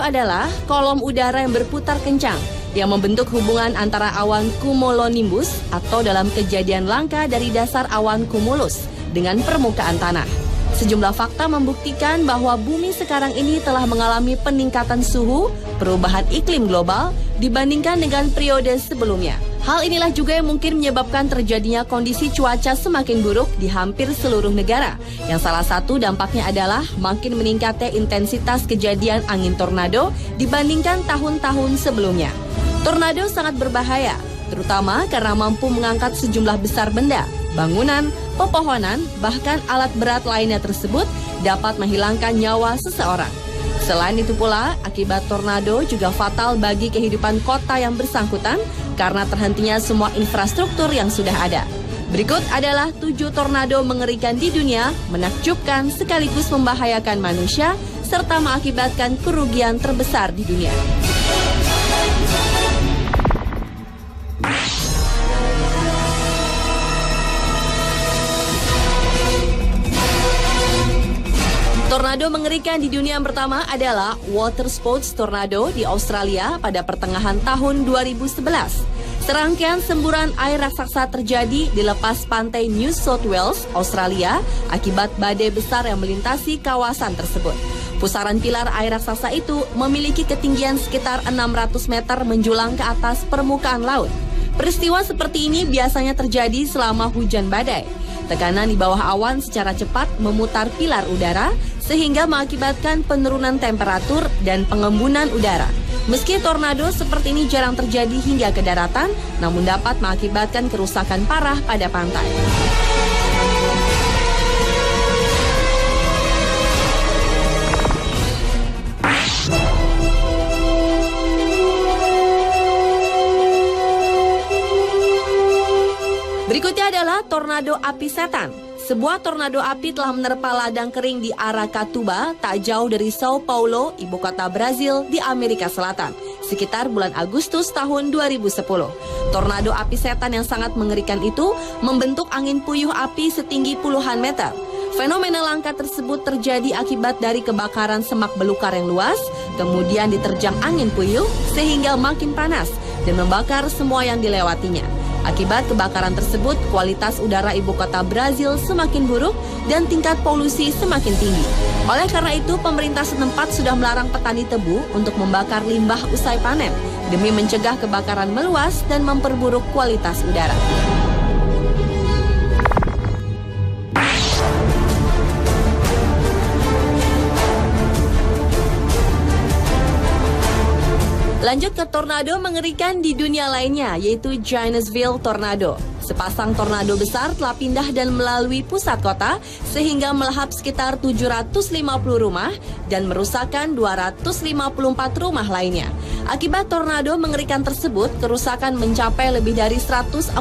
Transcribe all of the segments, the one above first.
adalah kolom udara yang berputar kencang yang membentuk hubungan antara awan cumulonimbus atau dalam kejadian langka dari dasar awan cumulus dengan permukaan tanah. Sejumlah fakta membuktikan bahwa bumi sekarang ini telah mengalami peningkatan suhu, perubahan iklim global dibandingkan dengan periode sebelumnya. Hal inilah juga yang mungkin menyebabkan terjadinya kondisi cuaca semakin buruk di hampir seluruh negara. Yang salah satu dampaknya adalah makin meningkatnya intensitas kejadian angin tornado dibandingkan tahun-tahun sebelumnya. Tornado sangat berbahaya, terutama karena mampu mengangkat sejumlah besar benda, bangunan, pepohonan, bahkan alat berat lainnya tersebut dapat menghilangkan nyawa seseorang. Selain itu pula, akibat tornado juga fatal bagi kehidupan kota yang bersangkutan karena terhentinya semua infrastruktur yang sudah ada. Berikut adalah 7 tornado mengerikan di dunia, menakjubkan sekaligus membahayakan manusia, serta mengakibatkan kerugian terbesar di dunia. Tornado mengerikan di dunia yang pertama adalah water sports tornado di Australia pada pertengahan tahun 2011. Serangkaian semburan air raksasa terjadi di lepas pantai New South Wales, Australia, akibat badai besar yang melintasi kawasan tersebut. Pusaran pilar air raksasa itu memiliki ketinggian sekitar 600 meter menjulang ke atas permukaan laut. Peristiwa seperti ini biasanya terjadi selama hujan badai. Tekanan di bawah awan secara cepat memutar pilar udara sehingga mengakibatkan penurunan temperatur dan pengembunan udara. Meski tornado seperti ini jarang terjadi hingga ke daratan, namun dapat mengakibatkan kerusakan parah pada pantai. Berikutnya adalah tornado api setan. Sebuah tornado api telah menerpa ladang kering di Aracatuba, tak jauh dari Sao Paulo, ibu kota Brazil di Amerika Selatan, sekitar bulan Agustus tahun 2010. Tornado api setan yang sangat mengerikan itu membentuk angin puyuh api setinggi puluhan meter. Fenomena langka tersebut terjadi akibat dari kebakaran semak belukar yang luas, kemudian diterjang angin puyuh sehingga makin panas dan membakar semua yang dilewatinya. Akibat kebakaran tersebut, kualitas udara ibu kota Brazil semakin buruk dan tingkat polusi semakin tinggi. Oleh karena itu, pemerintah setempat sudah melarang petani tebu untuk membakar limbah usai panen demi mencegah kebakaran meluas dan memperburuk kualitas udara. Lanjut ke tornado mengerikan di dunia lainnya, yaitu Janesville Tornado. Sepasang tornado besar telah pindah dan melalui pusat kota sehingga melahap sekitar 750 rumah dan merusakkan 254 rumah lainnya. Akibat tornado mengerikan tersebut, kerusakan mencapai lebih dari 114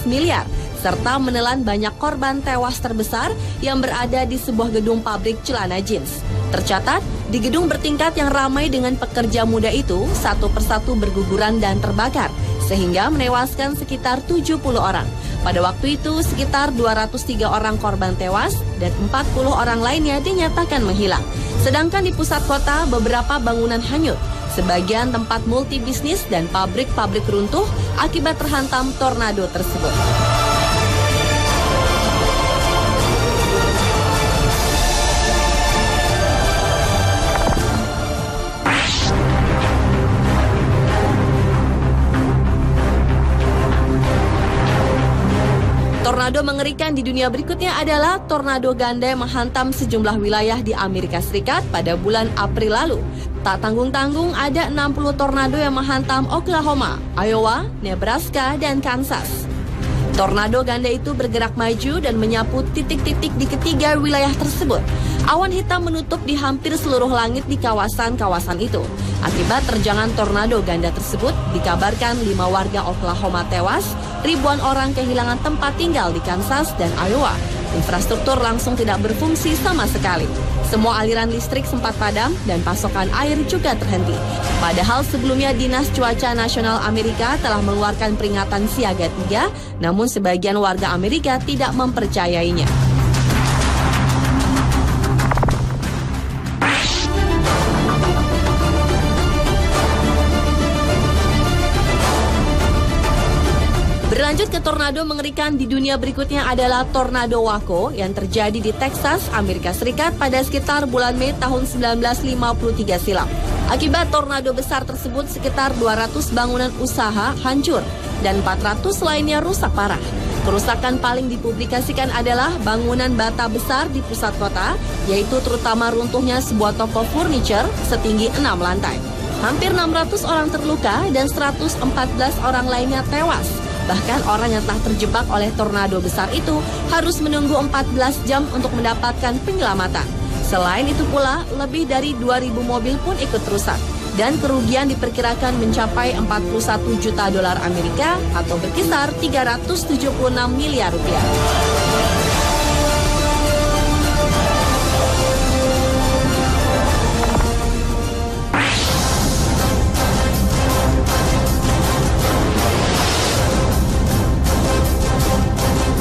miliar serta menelan banyak korban tewas terbesar yang berada di sebuah gedung pabrik celana jeans. Tercatat, di gedung bertingkat yang ramai dengan pekerja muda itu, satu persatu berguguran dan terbakar, sehingga menewaskan sekitar 70 orang. Pada waktu itu, sekitar 203 orang korban tewas dan 40 orang lainnya dinyatakan menghilang. Sedangkan di pusat kota, beberapa bangunan hanyut. Sebagian tempat multibisnis dan pabrik-pabrik runtuh akibat terhantam tornado tersebut. Tornado mengerikan di dunia berikutnya adalah tornado ganda yang menghantam sejumlah wilayah di Amerika Serikat pada bulan April lalu. Tak tanggung-tanggung ada 60 tornado yang menghantam Oklahoma, Iowa, Nebraska, dan Kansas. Tornado ganda itu bergerak maju dan menyapu titik-titik di ketiga wilayah tersebut. Awan hitam menutup di hampir seluruh langit di kawasan-kawasan itu. Akibat terjangan tornado ganda tersebut, dikabarkan 5 warga Oklahoma tewas, ribuan orang kehilangan tempat tinggal di Kansas dan Iowa. Infrastruktur langsung tidak berfungsi sama sekali. Semua aliran listrik sempat padam dan pasokan air juga terhenti. Padahal sebelumnya Dinas Cuaca Nasional Amerika telah mengeluarkan peringatan siaga 3, namun sebagian warga Amerika tidak mempercayainya. Berlanjut ke tornado mengerikan di dunia berikutnya adalah tornado Waco yang terjadi di Texas, Amerika Serikat pada sekitar bulan Mei tahun 1953 silam. Akibat tornado besar tersebut sekitar 200 bangunan usaha hancur dan 400 lainnya rusak parah. Kerusakan paling dipublikasikan adalah bangunan bata besar di pusat kota, yaitu terutama runtuhnya sebuah toko furniture setinggi 6 lantai. Hampir 600 orang terluka dan 114 orang lainnya tewas. Bahkan orang yang telah terjebak oleh tornado besar itu harus menunggu 14 jam untuk mendapatkan penyelamatan. Selain itu pula, lebih dari 2.000 mobil pun ikut rusak. Dan kerugian diperkirakan mencapai 41 juta dolar Amerika atau berkisar 376 miliar rupiah.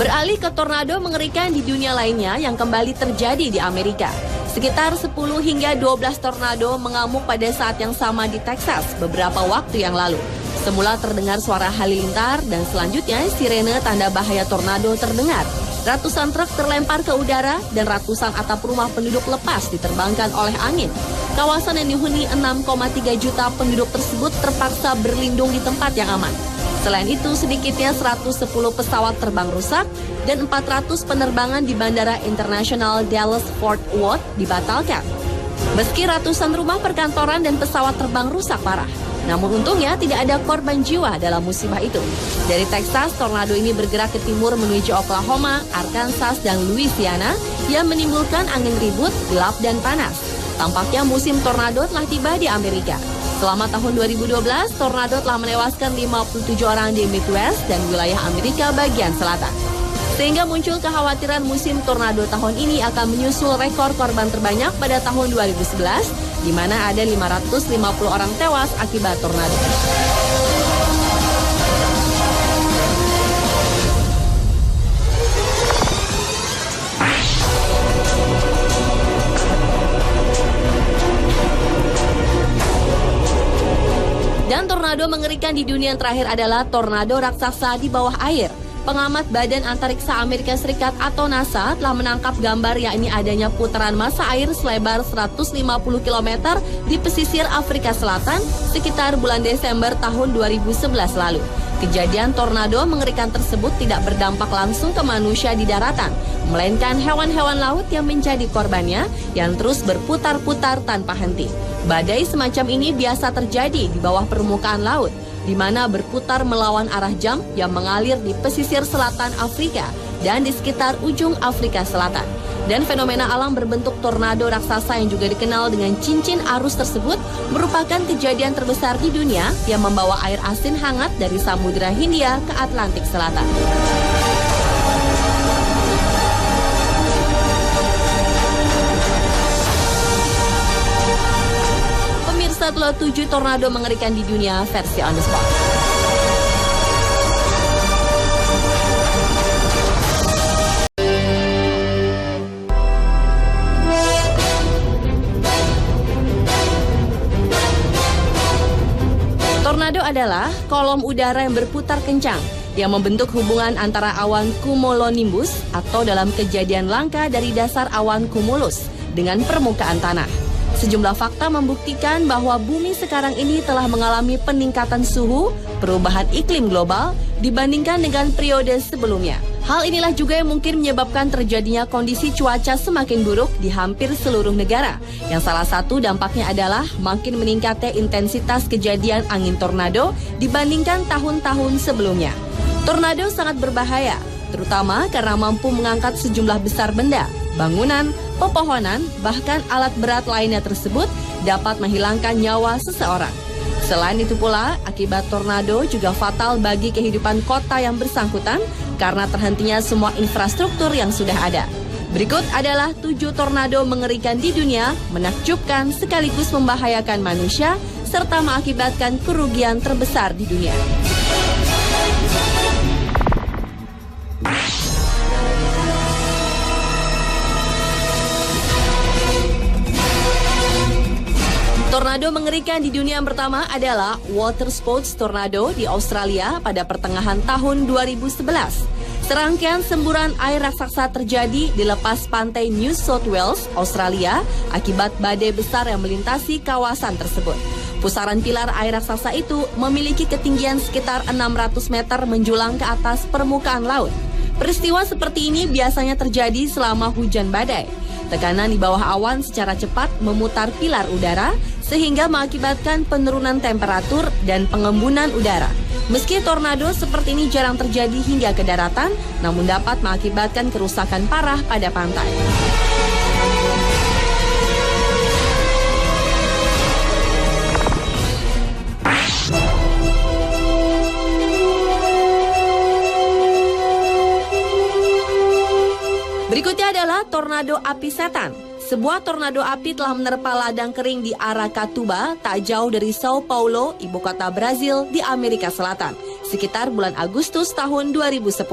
Beralih ke tornado mengerikan di dunia lainnya yang kembali terjadi di Amerika. Sekitar 10 hingga 12 tornado mengamuk pada saat yang sama di Texas beberapa waktu yang lalu. Semula terdengar suara halilintar dan selanjutnya sirene tanda bahaya tornado terdengar. Ratusan truk terlempar ke udara dan ratusan atap rumah penduduk lepas diterbangkan oleh angin. Kawasan yang dihuni 6,3 juta penduduk tersebut terpaksa berlindung di tempat yang aman. Selain itu, sedikitnya 110 pesawat terbang rusak dan 400 penerbangan di Bandara Internasional Dallas-Fort Worth dibatalkan. Meski ratusan rumah perkantoran dan pesawat terbang rusak parah, namun untungnya tidak ada korban jiwa dalam musibah itu. Dari Texas, tornado ini bergerak ke timur menuju Oklahoma, Arkansas, dan Louisiana yang menimbulkan angin ribut, gelap, dan panas. Tampaknya musim tornado telah tiba di Amerika. Selama tahun 2012, tornado telah menewaskan 57 orang di Midwest dan wilayah Amerika bagian selatan. Sehingga muncul kekhawatiran musim tornado tahun ini akan menyusul rekor korban terbanyak pada tahun 2011, di mana ada 550 orang tewas akibat tornado. Dan tornado mengerikan di dunia yang terakhir adalah tornado raksasa di bawah air. Pengamat Badan Antariksa Amerika Serikat atau NASA telah menangkap gambar yakni adanya putaran massa air selebar 150 km di pesisir Afrika Selatan sekitar bulan Desember tahun 2011 lalu. Kejadian tornado mengerikan tersebut tidak berdampak langsung ke manusia di daratan, melainkan hewan-hewan laut yang menjadi korbannya yang terus berputar-putar tanpa henti. Badai semacam ini biasa terjadi di bawah permukaan laut, di mana berputar melawan arah jam yang mengalir di pesisir selatan Afrika dan di sekitar ujung Afrika Selatan. Dan fenomena alam berbentuk tornado raksasa yang juga dikenal dengan cincin arus tersebut merupakan kejadian terbesar di dunia yang membawa air asin hangat dari Samudra Hindia ke Atlantik Selatan. Pemirsa, telah 7 tornado mengerikan di dunia versi on the spot. Tornado adalah kolom udara yang berputar kencang yang membentuk hubungan antara awan cumulonimbus atau dalam kejadian langka dari dasar awan cumulus dengan permukaan tanah. Sejumlah fakta membuktikan bahwa bumi sekarang ini telah mengalami peningkatan suhu, perubahan iklim global dibandingkan dengan periode sebelumnya. Hal inilah juga yang mungkin menyebabkan terjadinya kondisi cuaca semakin buruk di hampir seluruh negara. Yang salah satu dampaknya adalah makin meningkatnya intensitas kejadian angin tornado dibandingkan tahun-tahun sebelumnya. Tornado sangat berbahaya, terutama karena mampu mengangkat sejumlah besar benda, bangunan, pepohonan, bahkan alat berat lainnya tersebut dapat menghilangkan nyawa seseorang. Selain itu pula, akibat tornado juga fatal bagi kehidupan kota yang bersangkutan karena terhentinya semua infrastruktur yang sudah ada. Berikut adalah 7 tornado mengerikan di dunia, menakjubkan sekaligus membahayakan manusia, serta mengakibatkan kerugian terbesar di dunia. Tornado mengerikan di dunia yang pertama adalah water sports tornado di Australia pada pertengahan tahun 2011. Serangkaian semburan air raksasa terjadi di lepas pantai New South Wales, Australia, akibat badai besar yang melintasi kawasan tersebut. Pusaran pilar air raksasa itu memiliki ketinggian sekitar 600 meter menjulang ke atas permukaan laut. Peristiwa seperti ini biasanya terjadi selama hujan badai. Tekanan di bawah awan secara cepat memutar pilar udara sehingga mengakibatkan penurunan temperatur dan pengembunan udara. Meski tornado seperti ini jarang terjadi hingga ke daratan, namun dapat mengakibatkan kerusakan parah pada pantai. Berikutnya adalah tornado api setan. Sebuah tornado api telah menerpa ladang kering di Aracatuba, tak jauh dari Sao Paulo, ibu kota Brazil di Amerika Selatan, sekitar bulan Agustus tahun 2010.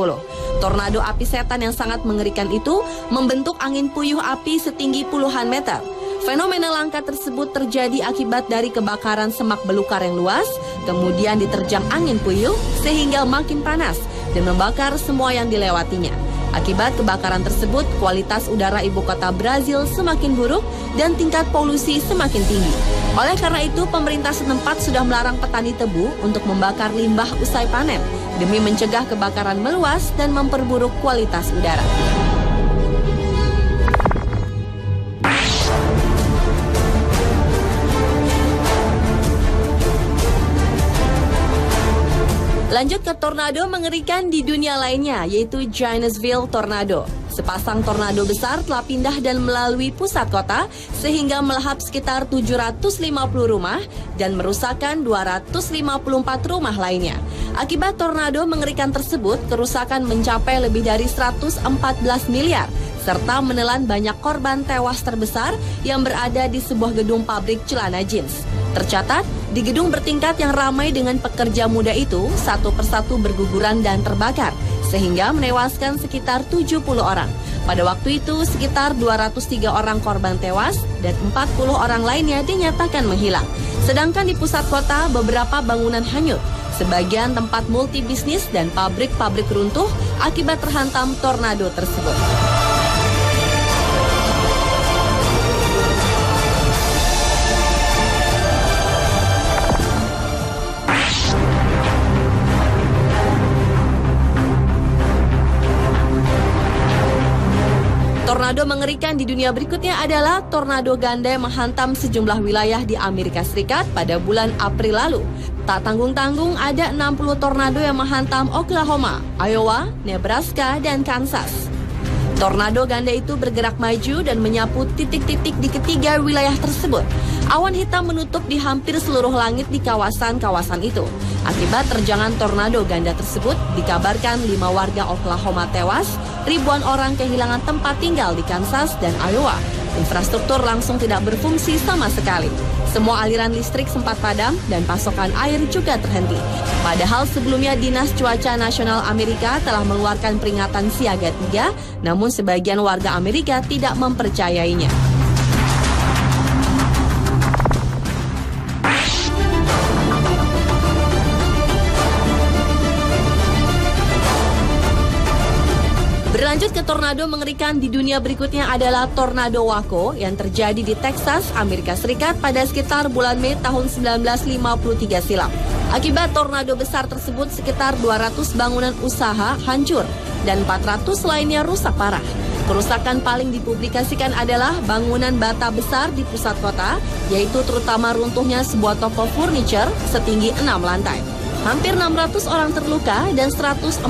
Tornado api setan yang sangat mengerikan itu membentuk angin puyuh api setinggi puluhan meter. Fenomena langka tersebut terjadi akibat dari kebakaran semak belukar yang luas, kemudian diterjang angin puyuh sehingga makin panas dan membakar semua yang dilewatinya. Akibat kebakaran tersebut, kualitas udara ibu kota Brazil semakin buruk dan tingkat polusi semakin tinggi. Oleh karena itu, pemerintah setempat sudah melarang petani tebu untuk membakar limbah usai panen demi mencegah kebakaran meluas dan memperburuk kualitas udara. Lanjut ke tornado mengerikan di dunia lainnya, yaitu Janesville Tornado. Sepasang tornado besar telah pindah dan melalui pusat kota sehingga melahap sekitar 750 rumah dan merusakkan 254 rumah lainnya. Akibat tornado mengerikan tersebut, kerusakan mencapai lebih dari 114 miliar serta menelan banyak korban tewas terbesar yang berada di sebuah gedung pabrik celana jeans. Tercatat, di gedung bertingkat yang ramai dengan pekerja muda itu, satu persatu berguguran dan terbakar, sehingga menewaskan sekitar 70 orang. Pada waktu itu, sekitar 203 orang korban tewas dan 40 orang lainnya dinyatakan menghilang. Sedangkan di pusat kota, beberapa bangunan hanyut. Sebagian tempat multibisnis dan pabrik-pabrik runtuh akibat terhantam tornado tersebut. Tornado mengerikan di dunia berikutnya adalah tornado ganda yang menghantam sejumlah wilayah di Amerika Serikat pada bulan April lalu. Tak tanggung-tanggung ada 60 tornado yang menghantam Oklahoma, Iowa, Nebraska, dan Kansas. Tornado ganda itu bergerak maju dan menyapu titik-titik di ketiga wilayah tersebut. Awan hitam menutup di hampir seluruh langit di kawasan-kawasan itu. Akibat terjangan tornado ganda tersebut, dikabarkan 5 warga Oklahoma tewas, ribuan orang kehilangan tempat tinggal di Kansas dan Iowa. Infrastruktur langsung tidak berfungsi sama sekali. Semua aliran listrik sempat padam dan pasokan air juga terhenti. Padahal sebelumnya Dinas Cuaca Nasional Amerika telah mengeluarkan peringatan siaga 3, namun sebagian warga Amerika tidak mempercayainya. Berlanjut ke tornado mengerikan di dunia berikutnya adalah tornado Waco yang terjadi di Texas, Amerika Serikat pada sekitar bulan Mei tahun 1953 silam. Akibat tornado besar tersebut, sekitar 200 bangunan usaha hancur dan 400 lainnya rusak parah. Kerusakan paling dipublikasikan adalah bangunan bata besar di pusat kota, yaitu terutama runtuhnya sebuah toko furniture setinggi 6 lantai. Hampir 600 orang terluka dan 114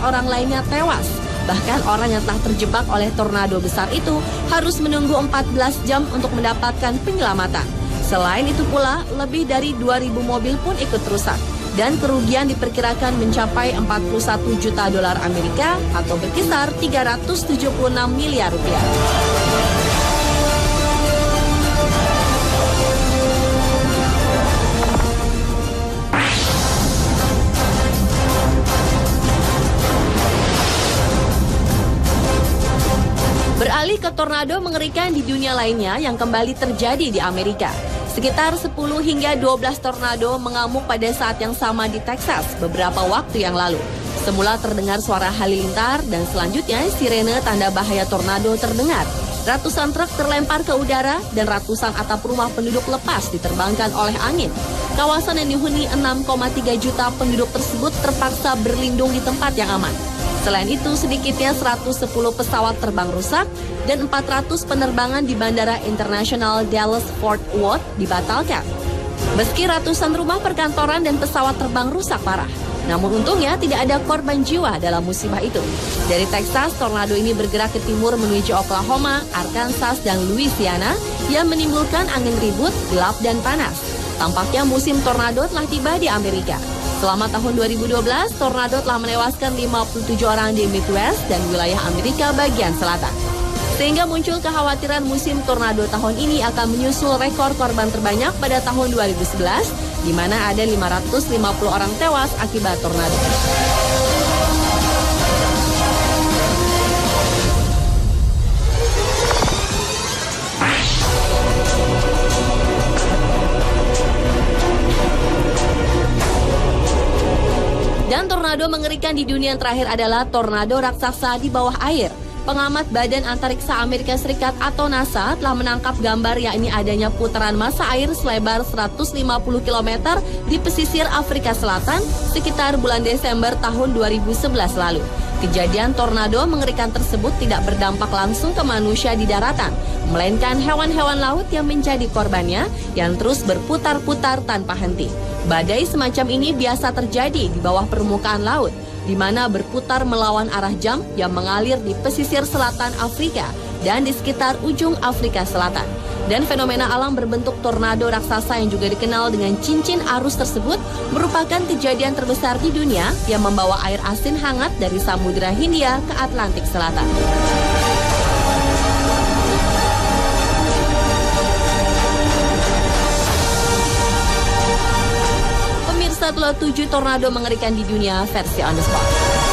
orang lainnya tewas. Bahkan orang yang telah terjebak oleh tornado besar itu harus menunggu 14 jam untuk mendapatkan penyelamatan. Selain itu pula, lebih dari 2.000 mobil pun ikut rusak. Dan kerugian diperkirakan mencapai 41 juta dolar Amerika atau berkisar 376 miliar rupiah. Beralih ke tornado mengerikan di dunia lainnya yang kembali terjadi di Amerika. Sekitar 10 hingga 12 tornado mengamuk pada saat yang sama di Texas beberapa waktu yang lalu. Semula terdengar suara halilintar dan selanjutnya sirene tanda bahaya tornado terdengar. Ratusan truk terlempar ke udara dan ratusan atap rumah penduduk lepas diterbangkan oleh angin. Kawasan yang dihuni 6,3 juta penduduk tersebut terpaksa berlindung di tempat yang aman. Selain itu, sedikitnya 110 pesawat terbang rusak dan 400 penerbangan di Bandara Internasional Dallas-Fort Worth dibatalkan. Meski ratusan rumah perkantoran dan pesawat terbang rusak parah, namun untungnya tidak ada korban jiwa dalam musibah itu. Dari Texas, tornado ini bergerak ke timur menuju Oklahoma, Arkansas, dan Louisiana yang menimbulkan angin ribut, gelap, dan panas. Tampaknya musim tornado telah tiba di Amerika. Selama tahun 2012, tornado telah menewaskan 57 orang di Midwest dan wilayah Amerika bagian selatan. Sehingga muncul kekhawatiran musim tornado tahun ini akan menyusul rekor korban terbanyak pada tahun 2011, di mana ada 550 orang tewas akibat tornado. Dan tornado mengerikan di dunia yang terakhir adalah tornado raksasa di bawah air. Pengamat Badan Antariksa Amerika Serikat atau NASA telah menangkap gambar yakni adanya putaran massa air selebar 150 km di pesisir Afrika Selatan sekitar bulan Desember tahun 2011 lalu. Kejadian tornado mengerikan tersebut tidak berdampak langsung ke manusia di daratan, melainkan hewan-hewan laut yang menjadi korbannya yang terus berputar-putar tanpa henti. Badai semacam ini biasa terjadi di bawah permukaan laut, di mana berputar melawan arah jam yang mengalir di pesisir selatan Afrika dan di sekitar ujung Afrika Selatan. Dan fenomena alam berbentuk tornado raksasa yang juga dikenal dengan cincin arus tersebut merupakan kejadian terbesar di dunia yang membawa air asin hangat dari Samudra Hindia ke Atlantik Selatan. Pemirsa, telah 7 tornado mengerikan di dunia versi on the spot.